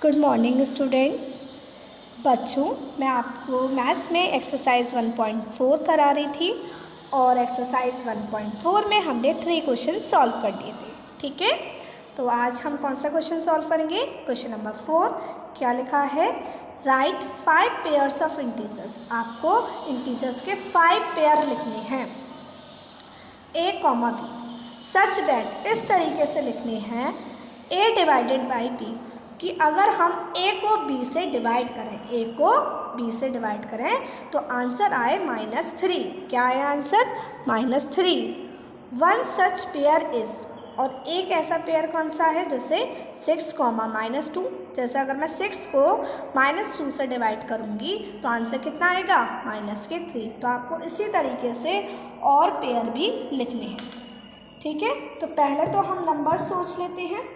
Good morning students. बच्चों, मैं आपको मैथ्स में एक्सरसाइज 1.4 करा रही थी और एक्सरसाइज 1.4 में हमने 3 क्वेश्चन सॉल्व कर लिए थे। ठीक है, तो आज हम कौन सा क्वेश्चन सॉल्व करेंगे? Question number 4। क्या लिखा है? Right 5 pairs of integers. आपको इंटीजर्स के 5 पेयर लिखने हैं a, b सच दैट, इस तरीके से लिखने हैं a डिवाइडेड बाई b कि अगर हम a को b से डिवाइड करें, a को b से डिवाइड करें तो आंसर आए -3। क्या आया answer? -3। One such pair is, और एक ऐसा पेयर कौन सा है? जैसे 6, -2। जैसे अगर मैं 6 को -2 से डिवाइड करूँगी तो आंसर कितना आएगा? -3। तो आपको इसी तरीके से और पेयर भी लिखने हैं। ठीक है, तो पहले तो हम नंबर सोच लेते हैं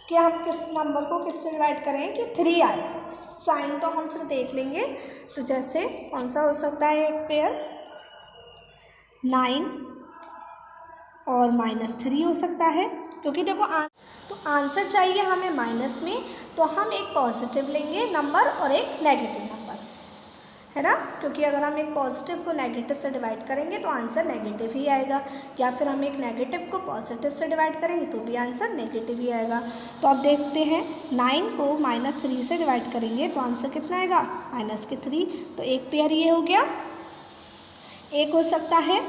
कि हम किस नंबर को किससे डिवाइड करें कि 3 आए। साइन तो हम फिर देख लेंगे। तो जैसे कौन सा हो सकता है एक पेयर? 9 और -3 हो सकता है, क्योंकि देखो तो आंसर चाहिए हमें माइनस में, तो हम एक पॉजिटिव लेंगे नंबर और एक नेगेटिव नंबर, है ना? क्योंकि अगर हम एक पॉजिटिव को नेगेटिव से डिवाइड करेंगे तो आंसर नेगेटिव ही आएगा, या फिर हम एक नेगेटिव को पॉजिटिव से डिवाइड करेंगे तो भी आंसर नेगेटिव ही आएगा। तो अब देखते हैं, 9 को -3 से डिवाइड करेंगे तो आंसर कितना आएगा? -3। तो एक पेयर ये हो गया। एक हो सकता है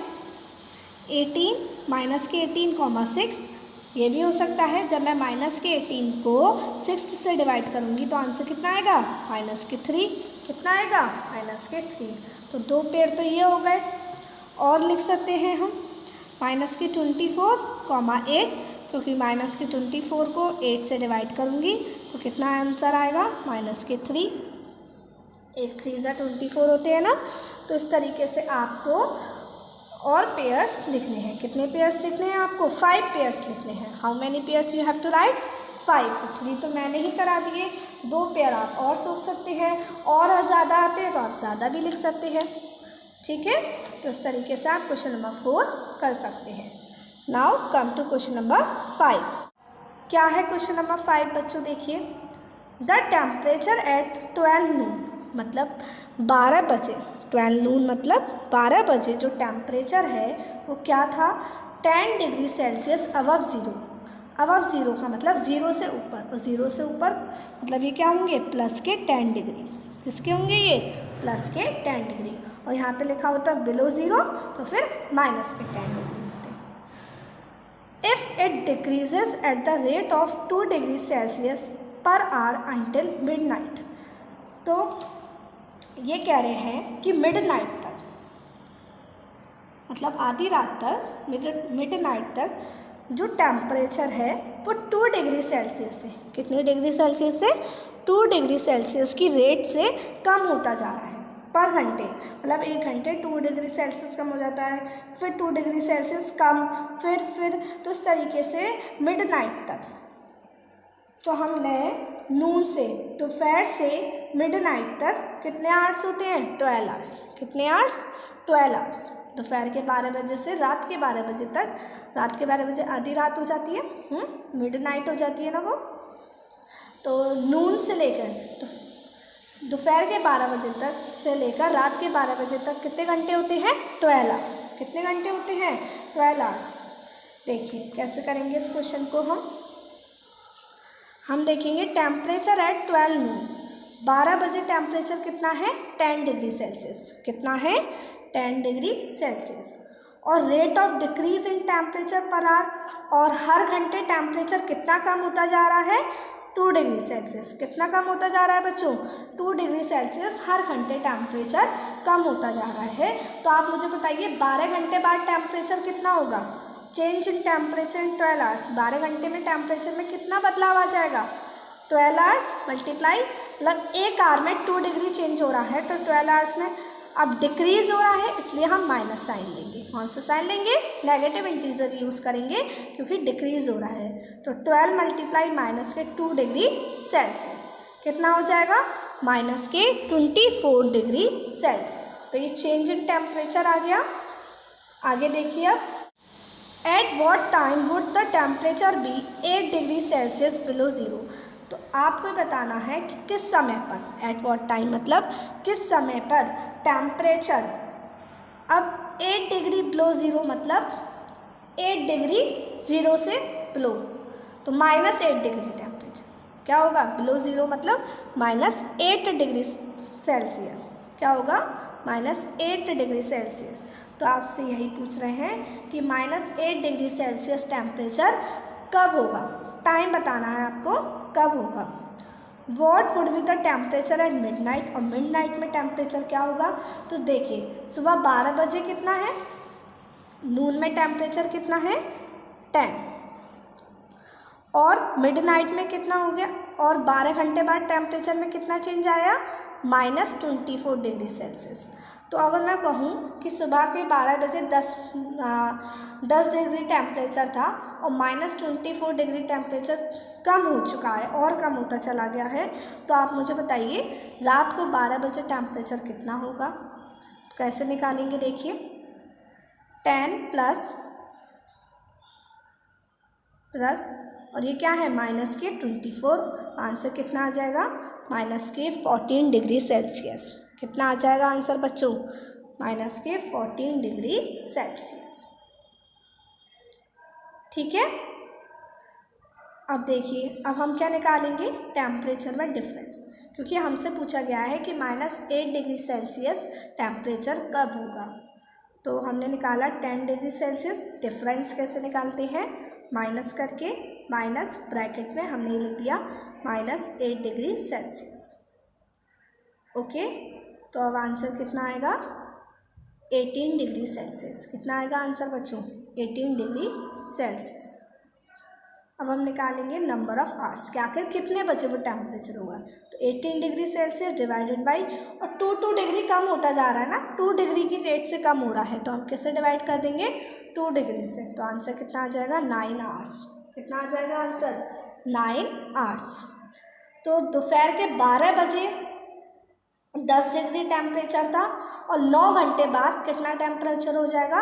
18 -18, 6। ये भी हो सकता है जब मैं -18 को 6 से डिवाइड करूँगी तो आंसर कितना आएगा? -3। कितना आएगा? -3। तो 2 पेयर तो ये हो गए। और लिख सकते हैं हम -24, 8, क्योंकि -24 को 8 से डिवाइड करूँगी तो कितना आंसर आएगा? -3। 8 3 24 होते हैं ना। तो इस तरीके से आपको और पेयर्स लिखने हैं। कितने पेयर्स लिखने हैं आपको? 5 पेयर्स लिखने हैं। How many pairs you have to write? 5। तो 3 तो मैंने ही करा दिए। 2 पेयर आप और सोच सकते हैं, और ज़्यादा आते हैं तो आप ज़्यादा भी लिख सकते हैं। ठीक है, तो इस तरीके से आप क्वेश्चन नंबर 4 कर सकते हैं। Now come to question number 5। क्या है क्वेश्चन नंबर 5 बच्चों? देखिए, द टेम्परेचर एट 12 नून, मतलब 12 बजे। 12 नून मतलब 12 बजे जो टेम्परेचर है वो क्या था? 10 degree Celsius above zero. Above zero का मतलब 0 से ऊपर, और 0 से ऊपर मतलब ये क्या होंगे? प्लस के 10 डिग्री। किसके होंगे ये? प्लस के 10 डिग्री। और यहाँ पे लिखा होता है बिलो ज़ीरो, तो फिर माइनस के 10 डिग्री होते। If it decreases eight the rate of 2 degree Celsius per hour until midnight. तो ये कह रहे हैं कि मिडनाइट तक, मतलब आधी रात तक, मिडनाइट तक जो टेम्परेचर है वो 2 डिग्री सेल्सियस से, कितनी डिग्री सेल्सियस से? 2 डिग्री सेल्सियस की रेट से कम होता जा रहा है पर घंटे। मतलब 1 घंटे 2 डिग्री सेल्सियस कम हो जाता है, फिर 2 डिग्री सेल्सियस कम, फिर तो इस तरीके से मिडनाइट तक। तो हम लें नून से, दोपहर से मिडनाइट तक कितने आवर्स होते हैं? 12 आवर्स। कितने आवर्स? 12 आवर्स। दोपहर के 12 बजे से रात के 12 बजे तक। रात के 12 बजे आधी रात हो जाती है, मिडनाइट हो जाती है ना वो। तो नून से लेकर तो दोपहर के 12 बजे तक से लेकर रात के 12 बजे तक कितने घंटे होते हैं? 12 आवर्स। कितने घंटे होते हैं? 12 आवर्स। देखिए कैसे करेंगे इस क्वेश्चन को हम देखेंगे टेम्परेचर एट 12 नून। 12 बजे टेम्परेचर कितना है? 10 डिग्री सेल्सियस। कितना है? 10 डिग्री सेल्सियस। और rate of decrease in temperature per hour, और हर घंटे टेम्परेचर कितना कम होता जा रहा है? 2 डिग्री सेल्सियस। कितना कम होता जा रहा है बच्चों? 2 डिग्री सेल्सियस हर घंटे टेम्परेचर कम होता जा रहा है। तो आप मुझे बताइए 12 घंटे बाद टेम्परेचर कितना होगा? Change in temperature in 12 hours. 12 घंटे में टेम्परेचर में कितना बदलाव आ जाएगा? 12 आवर्स मल्टीप्लाई, मतलब 1 आवर में 2 डिग्री चेंज हो रहा है, तो 12 आवर्स में अब डिक्रीज हो रहा है, इसलिए हम माइनस साइन लेंगे। कौन सा साइन लेंगे? नेगेटिव इंटीजर यूज़ करेंगे, क्योंकि डिक्रीज हो रहा है। तो 12 मल्टीप्लाई माइनस के 2 डिग्री सेल्सियस कितना हो जाएगा? माइनस के 24 डिग्री सेल्सियस। तो ये चेंज इन टेम्परेचर आ गया। आगे देखिए अब, at what time would the temperature be 8 degree Celsius below zero. तो आपको बताना है कि किस समय पर, एट व्हाट टाइम मतलब किस समय पर टेम्परेचर, अब 8 डिग्री बिलो ज़ीरो मतलब 8 डिग्री ज़ीरो से बिलो, तो -8 डिग्री टेम्परेचर क्या होगा, बिलो ज़ीरो मतलब -8 डिग्री सेल्सियस, क्या होगा -8 डिग्री सेल्सियस। तो आपसे यही पूछ रहे हैं कि -8 डिग्री सेल्सियस टेम्परेचर कब होगा, टाइम बताना है आपको कब होगा। What would be the temperature at midnight, और मिडनाइट में टेम्परेचर क्या होगा, तो देखिए सुबह 12 बजे कितना है, नून में टेम्परेचर कितना है 10, और मिडनाइट में कितना हो गया, और 12 घंटे बाद टेम्परेचर में कितना चेंज आया, -24 डिग्री सेल्सियस। तो अगर मैं कहूँ कि सुबह के 12 बजे 10 डिग्री टेम्परेचर था और -24 डिग्री टेम्परेचर कम हो चुका है और कम होता चला गया है, तो आप मुझे बताइए रात को 12 बजे टेम्परेचर कितना होगा। कैसे निकालेंगे, देखिए 10 प्लस और ये क्या है -24, आंसर कितना आ जाएगा -14 डिग्री सेल्सियस। कितना आ जाएगा आंसर बच्चों, -14 डिग्री सेल्सियस। ठीक है, अब देखिए अब हम क्या निकालेंगे, टेम्परेचर में डिफरेंस, क्योंकि हमसे पूछा गया है कि -8 डिग्री सेल्सियस टेम्परेचर कब होगा। तो हमने निकाला 10 डिग्री सेल्सियस, डिफरेंस कैसे निकालते हैं, माइनस करके, माइनस ब्रैकेट में हमने लिख दिया -8 डिग्री सेल्सियस। ओके, तो अब आंसर कितना आएगा 18 डिग्री सेल्सियस। कितना आएगा आंसर बच्चों, 18 डिग्री सेल्सियस। अब हम निकालेंगे नंबर ऑफ आवर्स कि आखिर कितने बजे वो टेम्परेचर होगा। तो 18 डिग्री सेल्सियस डिवाइडेड बाई, और 2 डिग्री कम होता जा रहा है ना, 2 डिग्री की रेट से कम हो रहा है, तो हम किससे डिवाइड कर देंगे 2 डिग्री से। तो आंसर कितना आ जाएगा 9 आवर्स। कितना आ जाएगा आंसर 9 आवर्स। तो दोपहर के 12 बजे 10 डिग्री टेम्परेचर था और 9 घंटे बाद कितना टेम्परेचर हो जाएगा,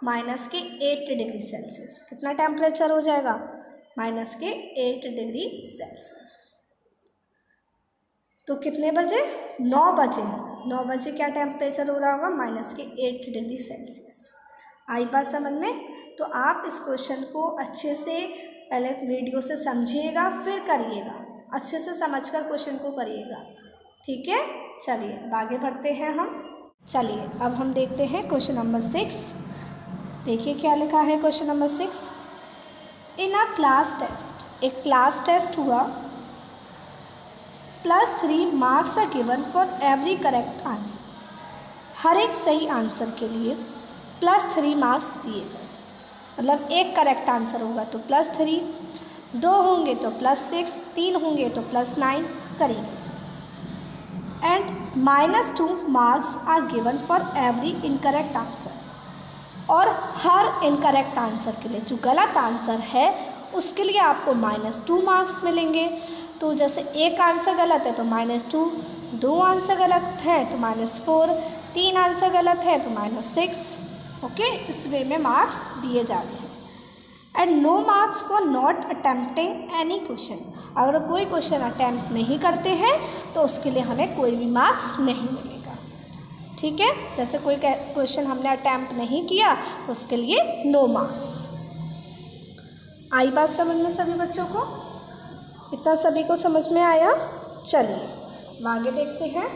-8 डिग्री सेल्सियस। कितना टेम्परेचर हो जाएगा, -8 डिग्री सेल्सियस। तो कितने बजे, 9 बजे क्या टेम्परेचर हो रहा होगा, -8 डिग्री सेल्सियस। आई बात समझ में। तो आप इस क्वेश्चन को अच्छे से पहले वीडियो से समझिएगा, फिर करिएगा, अच्छे से समझकर क्वेश्चन को करिएगा। ठीक है, चलिए अब आगे बढ़ते हैं हम। चलिए अब हम देखते हैं क्वेश्चन नंबर 6। देखिए क्या लिखा है question number 6। In a class test, एक क्लास टेस्ट हुआ, +3 marks are given for every correct answer. हर एक सही आंसर के लिए +3 मार्क्स दिए गए, मतलब एक करेक्ट आंसर होगा तो +3, 2 होंगे तो +6, 3 होंगे तो +9, इस तरीके से। And -2 marks are given for every incorrect answer, और हर इनकरेक्ट आंसर के लिए, जो गलत आंसर है उसके लिए आपको -2 मार्क्स मिलेंगे। तो जैसे एक आंसर गलत है तो -2, 2 आंसर गलत है तो -4, 3 आंसर गलत है तो -6। ओके, इस वे में मार्क्स दिए जा रहे हैं। And no marks for not attempting any question, अगर कोई क्वेश्चन अटैम्प्ट नहीं करते हैं तो उसके लिए हमें कोई भी मार्क्स नहीं मिलेगा। ठीक है, जैसे कोई क्वेश्चन हमने अटैम्प्ट नहीं किया तो उसके लिए नो मार्क्स। आई बात समझ में सभी बच्चों को, इतना सभी को समझ में आया। चलिए आगे देखते हैं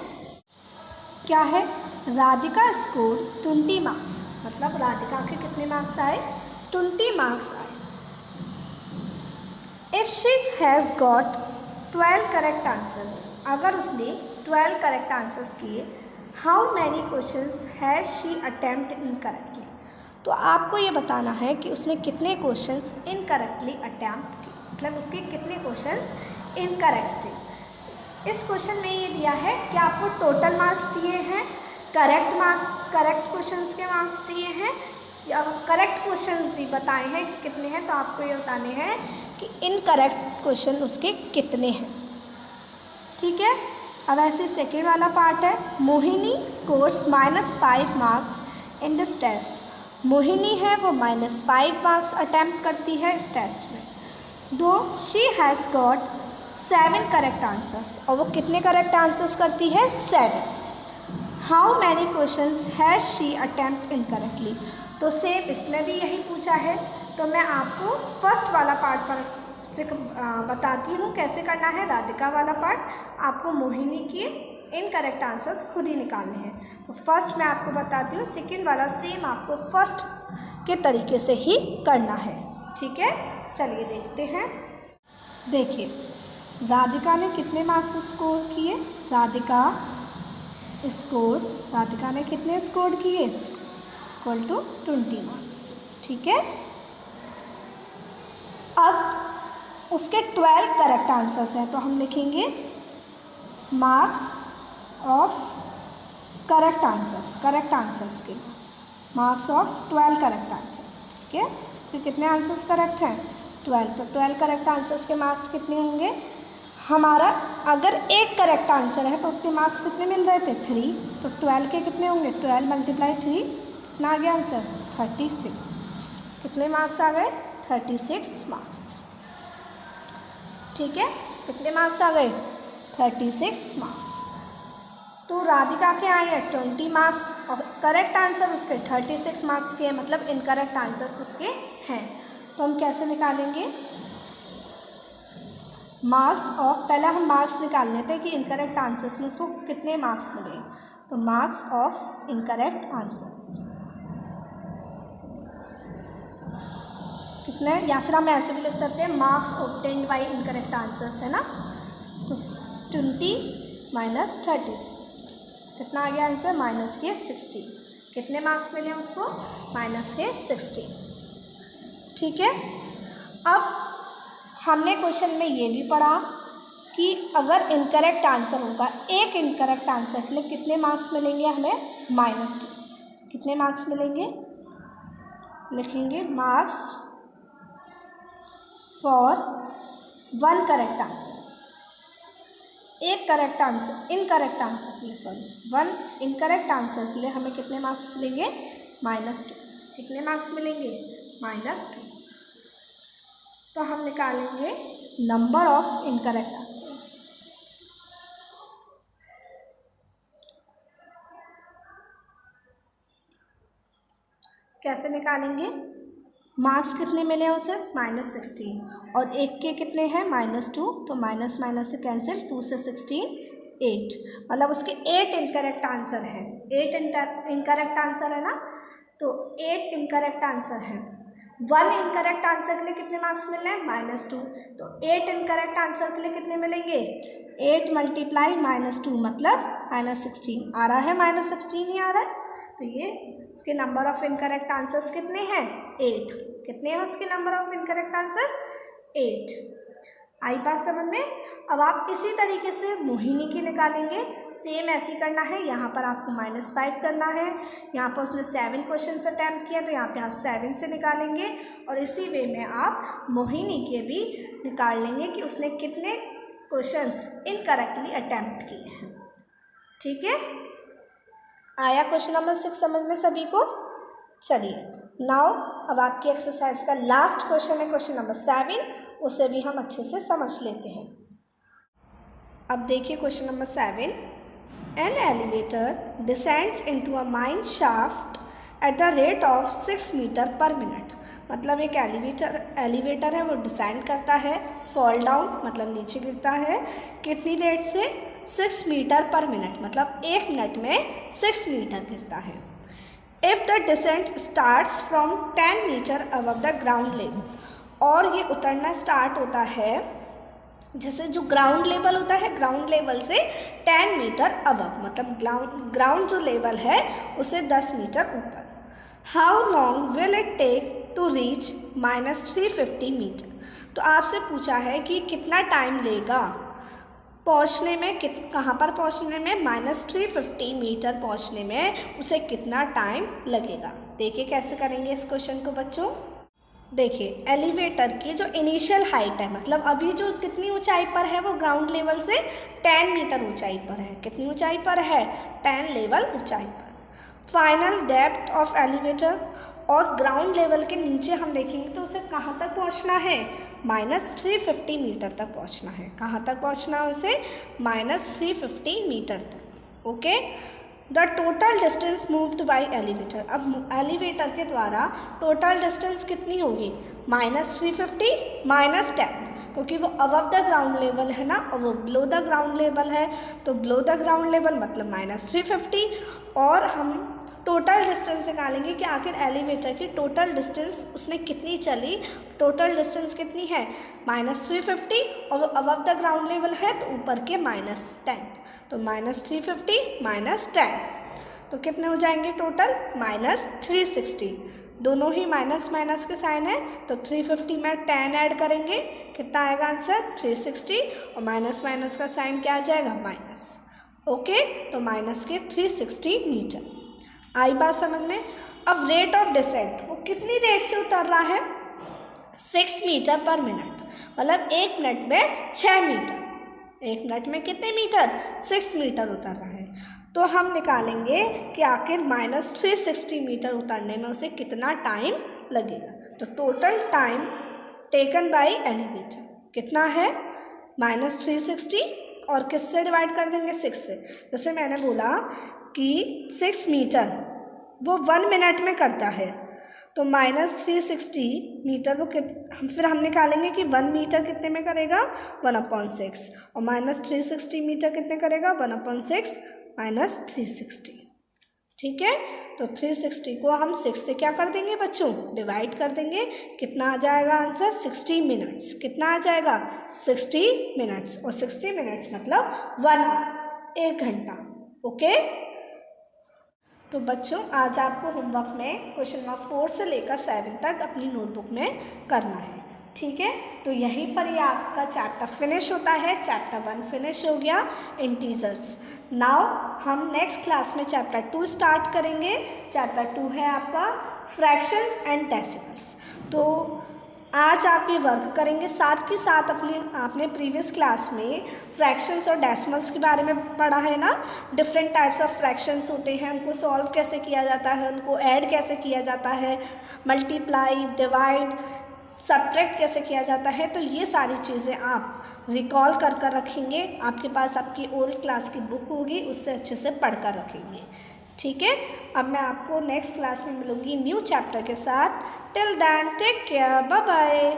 क्या है। राधिका स्कोर 20 मार्क्स, मतलब राधिका के कितने मार्क्स आए, 20 मार्क्स आए। If she has got 12 correct answers, अगर उसने 12 करेक्ट आंसर्स किए, how many questions has she attempt incorrectly. तो आपको ये बताना है कि उसने कितने क्वेश्चंस इनकरेक्टली अटैम्प्ट किए, मतलब उसके कितने क्वेश्चंस इनकरेक्ट थे। इस क्वेश्चन में ये दिया है कि आपको टोटल मार्क्स दिए हैं, करेक्ट क्वेश्चंस के मार्क्स दिए हैं, या करेक्ट क्वेश्चंस बताए हैं कि कितने हैं, तो आपको ये बताने हैं कि इनकरेक्ट क्वेश्चन उसके कितने हैं। ठीक है, अब ऐसे सेकेंड वाला पार्ट है। Mohini scores -5 marks in this test. Mohini है वो -5 मार्क्स अटैम्प्ट करती है इस टेस्ट में। दो she has got 7 correct answers, और वो कितने करेक्ट आंसर्स करती है? 7। How many questions has she attempt incorrectly. तो सेम इसमें भी यही पूछा है। तो मैं आपको फर्स्ट वाला पार्ट पर से बताती हूँ कैसे करना है। राधिका वाला पार्ट आपको मोहिनी के इनकरेक्ट आंसर्स खुद ही निकालने हैं। तो फर्स्ट मैं आपको बताती हूँ, सेकेंड वाला सेम आपको फर्स्ट के तरीके से ही करना है। ठीक है, चलिए देखते हैं। देखिए, राधिका ने कितने मार्क्स स्कोर किए? राधिका ने कितने स्कोर किए? Equal to 20 marks. ठीक है, अब उसके 12 करेक्ट आंसर्स हैं, तो हम लिखेंगे मार्क्स ऑफ करेक्ट आंसर्स के मार्क्स ऑफ 12 करेक्ट आंसर्स। ठीक है, इसके कितने आंसर्स करेक्ट हैं? 12। तो 12 करेक्ट आंसर्स के मार्क्स कितने होंगे? हमारा अगर एक करेक्ट आंसर है तो उसके मार्क्स कितने मिल रहे थे? 3। तो 12 के कितने होंगे? 12 × 3 कितना आ गया आंसर? 36। कितने मार्क्स आ गए? 36 मार्क्स। ठीक है, कितने मार्क्स आ गए? 36 मार्क्स। तो राधिका के आए हैं 20 मार्क्स और करेक्ट आंसर उसके 36 मार्क्स के हैं, मतलब इनकरेक्ट आंसर्स उसके हैं। तो हम कैसे निकालेंगे मार्क्स ऑफ? पहले हम मार्क्स निकाल लेते हैं कि इनकरेक्ट आंसर्स में उसको कितने मार्क्स मिले। तो मार्क्स ऑफ इनकरेक्ट आंसर्स कितने, या फिर हम ऐसे भी लिख सकते हैं marks obtained by incorrect answers, है ना। तो 20 माइनस 36 कितना आ गया आंसर? माइनस के 60। कितने मार्क्स मिले उसको? माइनस के 60। ठीक है, अब हमने क्वेश्चन में ये भी पढ़ा कि अगर इनकरेक्ट आंसर होगा, एक इनकरेक्ट आंसर के लिए कितने मार्क्स मिलेंगे हमें? -2। कितने मार्क्स मिलेंगे? लिखेंगे मार्क्स फॉर 1 करेक्ट आंसर। एक करेक्ट आंसर इनकरेक्ट आंसर के लिए 1 इनकरेक्ट आंसर के लिए हमें कितने मार्क्स मिलेंगे? -2। कितने मार्क्स मिलेंगे? -2। तो हम निकालेंगे नंबर ऑफ इनकरेक्ट आंसर्स। कैसे निकालेंगे? मार्क्स कितने मिले हैं उसे? -16, और एक के कितने हैं? -2। तो माइनस माइनस से कैंसिल, 2 से 16 8, मतलब उसके 8 इनकरेक्ट आंसर है। 8 इनकरेक्ट आंसर है ना, तो 8 इनकरेक्ट आंसर है। 1 इनकरेक्ट आंसर के लिए कितने मार्क्स मिल रहे हैं? -2। तो 8 इनकरेक्ट आंसर के लिए कितने मिलेंगे? 8 × -2 मतलब -16 आ रहा है, -16 ही आ रहा है। तो ये इसके नंबर ऑफ इनकरेक्ट आंसर्स कितने हैं? 8। कितने हैं उसके नंबर ऑफ इनकरेक्ट आंसर्स? 8। आई बात समझ में? अब आप इसी तरीके से मोहिनी की निकालेंगे। सेम ऐसे ही करना है। यहाँ पर आपको -5 करना है। यहाँ पर उसने 7 क्वेश्चन अटैम्प्ट किया, तो यहाँ पे आप 7 से निकालेंगे, और इसी वे में आप मोहिनी के भी निकाल लेंगे कि उसने कितने क्वेश्चंस इनकरेक्टली अटैम्प्ट किए हैं। ठीक है, आया क्वेश्चन नंबर 6 समझ में सभी को? चलिए, नाउ अब आपकी एक्सरसाइज का लास्ट क्वेश्चन है क्वेश्चन नंबर 7, उसे भी हम अच्छे से समझ लेते हैं। अब देखिए question number 7, an elevator descends into a mine shaft at the rate of 6 metre per minute. मतलब एक एलिवेटर है, वो डिसेंड करता है, फॉल डाउन मतलब नीचे गिरता है, कितनी रेट से? 6 मीटर पर मिनट, मतलब 1 मिनट में 6 मीटर गिरता है। If the descent starts from 10 metre above the ground level, और ये उतरना स्टार्ट होता है जैसे जो ग्राउंड लेवल होता है, ग्राउंड लेवल से 10 मीटर अबव, मतलब ग्राउंड जो लेवल है उसे 10 मीटर ऊपर। How long will it take to reach -350 metre. तो आपसे पूछा है कि कितना टाइम लेगा पहुँचने में, कहाँ पर पहुँचने में? -350 मीटर पहुँचने में उसे कितना टाइम लगेगा। देखिए कैसे करेंगे इस क्वेश्चन को बच्चों। देखिए, एलिवेटर की जो इनिशियल हाइट है, मतलब अभी जो कितनी ऊंचाई पर है, वो ग्राउंड लेवल से 10 मीटर ऊंचाई पर है। कितनी ऊंचाई पर है? 10 लेवल ऊंचाई पर। फाइनल डेप्थ ऑफ एलिवेटर, और ग्राउंड लेवल के नीचे हम देखेंगे तो उसे कहाँ तक पहुँचना है, -350 मीटर तक पहुँचना है। कहाँ तक पहुँचना है उसे, -350 मीटर तक। Okay, the total distance moved by elevator. अब एलिवेटर के द्वारा टोटल डिस्टेंस कितनी होगी, -350 -10, क्योंकि वो अबव द ग्राउंड लेवल है ना और वो बिलो द ग्राउंड लेवल है, तो बिलो द ग्राउंड लेवल मतलब -350। और हम टोटल डिस्टेंस निकालेंगे कि आखिर एलिवेटर की टोटल डिस्टेंस उसने कितनी चली। टोटल डिस्टेंस कितनी है, -350, और अबव द ग्राउंड लेवल है तो ऊपर के -10, तो -350 -10, तो कितने हो जाएंगे टोटल, -360। दोनों ही माइनस माइनस के साइन है, तो 350 में 10 ऐड करेंगे, कितना आएगा आंसर, 360, और माइनस माइनस का साइन क्या आ जाएगा, माइनस। ओके, तो माइनस के 360 मीटर। आई बात समझ में। अब रेट ऑफ डिसेंट, वो कितनी रेट से उतर रहा है, 6 मीटर पर मिनट, मतलब 1 मिनट में 6 मीटर। 1 मिनट में कितने मीटर, 6 मीटर उतर रहा है। तो हम निकालेंगे कि आखिर -360 मीटर उतरने में उसे कितना टाइम लगेगा। तो total time taken by elevator कितना है, -360, और किससे डिवाइड कर देंगे, 6 से। जैसे मैंने बोला कि 6 मीटर वो 1 मिनट में करता है, तो -360 मीटर वो फिर हम निकालेंगे कि 1 मीटर कितने में करेगा, 1/6, और -360 मीटर कितने करेगा, 1/6 -360। ठीक है, तो 360 को हम 6 से क्या कर देंगे बच्चों, डिवाइड कर देंगे, कितना आ जाएगा आंसर, 60 मिनट्स। कितना आ जाएगा, 60 मिनट्स, और 60 मिनट्स मतलब 1 आवर, 1 घंटा। ओके, तो बच्चों आज आपको होमवर्क में क्वेश्चन नंबर 4 से लेकर 7 तक अपनी नोटबुक में करना है। ठीक है, तो यहीं पर ये आपका चैप्टर फिनिश होता है। चैप्टर 1 फिनिश हो गया, इंटीजर्स। नाउ हम नेक्स्ट क्लास में चैप्टर 2 स्टार्ट करेंगे। चैप्टर 2 है आपका फ्रैक्शंस एंड डेसिमल्स। तो आज आप ये वर्क करेंगे, साथ ही साथ आपने प्रीवियस क्लास में फ्रैक्शंस और डेसिमल्स के बारे में पढ़ा है ना। डिफरेंट टाइप्स ऑफ फ्रैक्शंस होते हैं, उनको सॉल्व कैसे किया जाता है, उनको ऐड कैसे किया जाता है, मल्टीप्लाई, डिवाइड, सब्ट्रैक्ट कैसे किया जाता है। तो ये सारी चीज़ें आप रिकॉल कर रखेंगे। आपके पास आपकी ओल्ड क्लास की बुक होगी, उससे अच्छे से पढ़ कर रखेंगे। ठीक है, अब मैं आपको नेक्स्ट क्लास में मिलूंगी न्यू चैप्टर के साथ। Till then take care, bye bye.